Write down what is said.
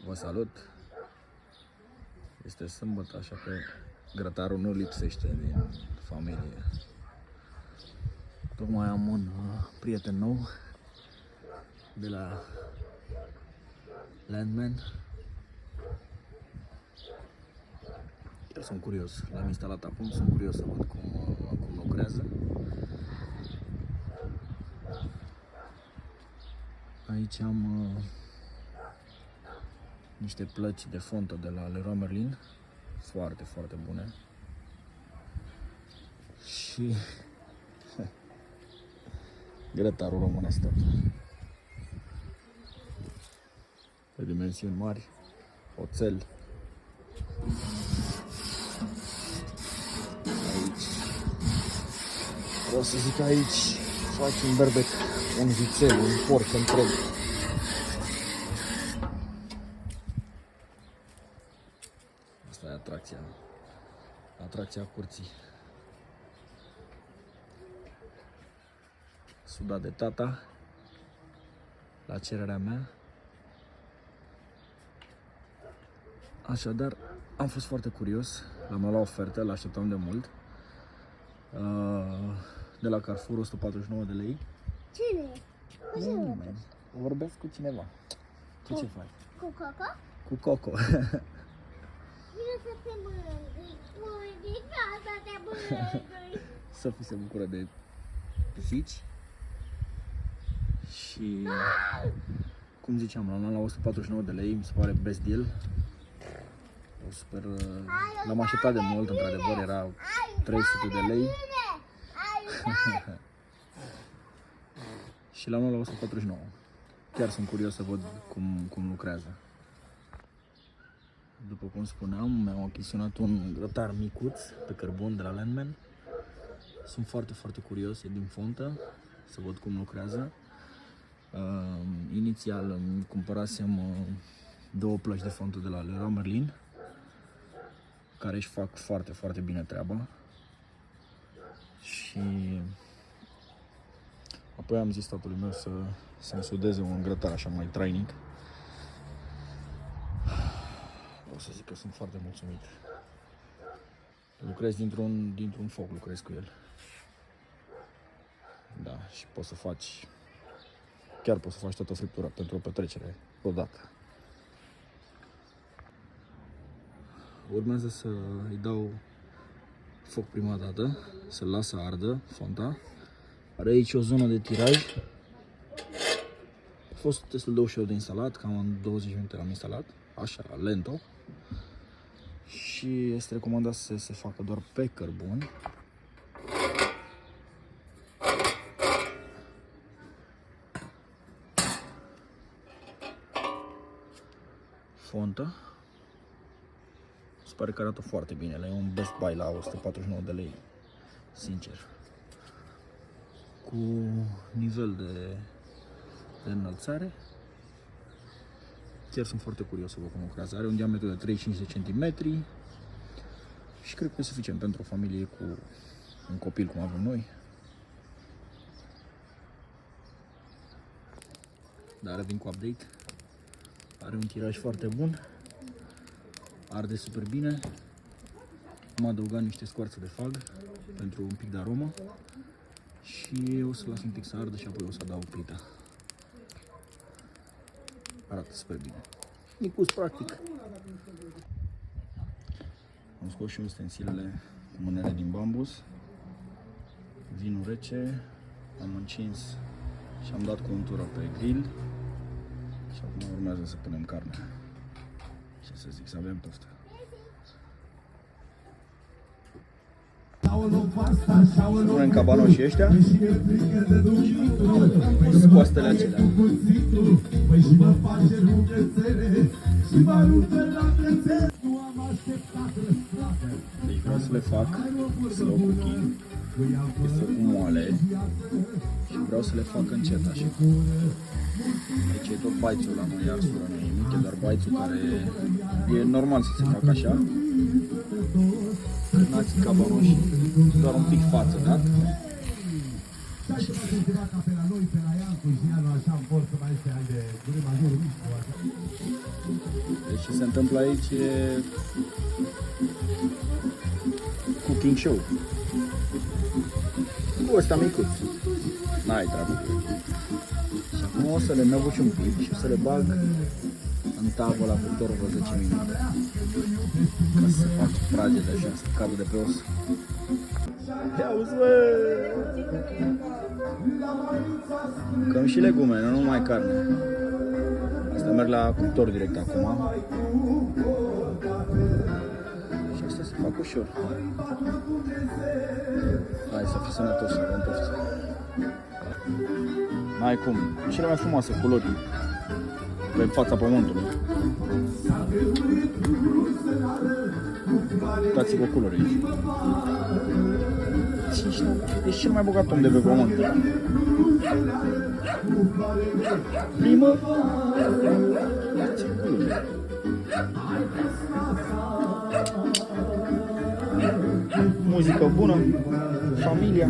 Vă salut! Este sâmbătă, așa că grătarul nu lipsește din familie. Tocmai am un prieten nou de la Landman. Eu sunt curios, l-am instalat acum, sunt curios să văd cum lucrează. Aici am niște plăci de fontă de la Leroy Merlin, foarte, foarte bune. Și grătarul românesc tot. De dimensiuni mari, oțel. Aici, vreau să zic, aici faci un berbec, un vițel, un porc întreg. Asta e atracția curții. Sudat de tata, la cererea mea. Așadar, am fost foarte curios, l-am luat la ofertă, l-așteptam de mult. De la Carrefour, 149 de lei. Cine? Nimeni. Vorbesc cu cineva. Tu ce faci? Cu Coco? Cu Coco. Vine să te mângâi. Mângâi, să te mângâi. Sophie se bucură de pisici. Și cum ziceam, l-am luat la 149 de lei, mi se pare best deal. Super, l-am așteptat de mult, într-adevăr, era 300 de lei. Și l-am luat la 149. Chiar sunt curios să văd cum lucrează. După cum spuneam, mi-am achiziționat un grătar micuț pe cărbun de la Landman. Sunt foarte, foarte curios, e din fontă, să văd cum lucrează. Inițial îmi cumpărasem două plăci de fontă de la Leroy Merlin, care își fac foarte, foarte bine treaba. Și apoi am zis tatălui meu să-mi sudeze un grătar așa mai trainic. O să zic că sunt foarte mulțumit. Lucrez dintr-un foc, lucrez cu el. Da, și poți să faci toată friptura pentru o petrecere odată. Urmează să îi dau foc prima dată, să-l las să ardă fonta. Are aici o zonă de tiraj. A fost destul de ușor de instalat, cam în 20 minute l-am instalat, așa, lento. Și este recomandat să se facă doar pe cărbuni. Fontă. Se pare că arată foarte bine, e un best buy la 149 de lei, sincer. Cu nivel de înălțare. Chiar sunt foarte curios să văd cum lucrează. Are un diametru de 35 de centimetri și cred că e suficient pentru o familie cu un copil cum avem noi. Dar revin cu update. Are un tiraj foarte bun. Arde super bine. Am adăugat niște scoarțe de fag pentru un pic de aromă. Și o să las un pic să ardă și apoi o să adaug plita. Arată super bine. Micuț, practic. Am scos și ustensilele cu mânere din bambus. Vinul rece. Am încins și am dat contură pe grill. Și acum urmează să punem carnea. Și să zic, să avem poftă. Punem cabanoșii ăștia și coastele acelea. Deci vreau să le fac slow cooking, e focul moale și vreau să le fac încet așa. Aici e tot baițul la noi, arsura nu e nimic, e doar baițul care e normal să se facă așa. Cârnați cabanoși, doar un pic față dat. Sai ceva ceva ca pe la noi, pe la Iancu, și anul așa, în port, să mai este ani de gure majorul mișcu, așa. Deci ce se întâmplă aici e cooking show. Cu ăsta micuț. N-ai treabă cu el. Și acum o să le năbuci un pic și o să le bag în tavă la cuptor vreo 10 minute. Ca să se facă frage de așa, să cadă de pe os. Ia uzi, bă! Mâncăm și legume, nu numai carne. Asta merg la cuptor direct acum. Și asta se fac ușor. Hai să fii sănătos, să vă întorci. N-ai cum. Cele mai frumoase culori pe fața pământului. Uitați-vă culori aici. Ești cel mai bogat om de pe pământ. Primă. Ce culori. Muzică bună, familia.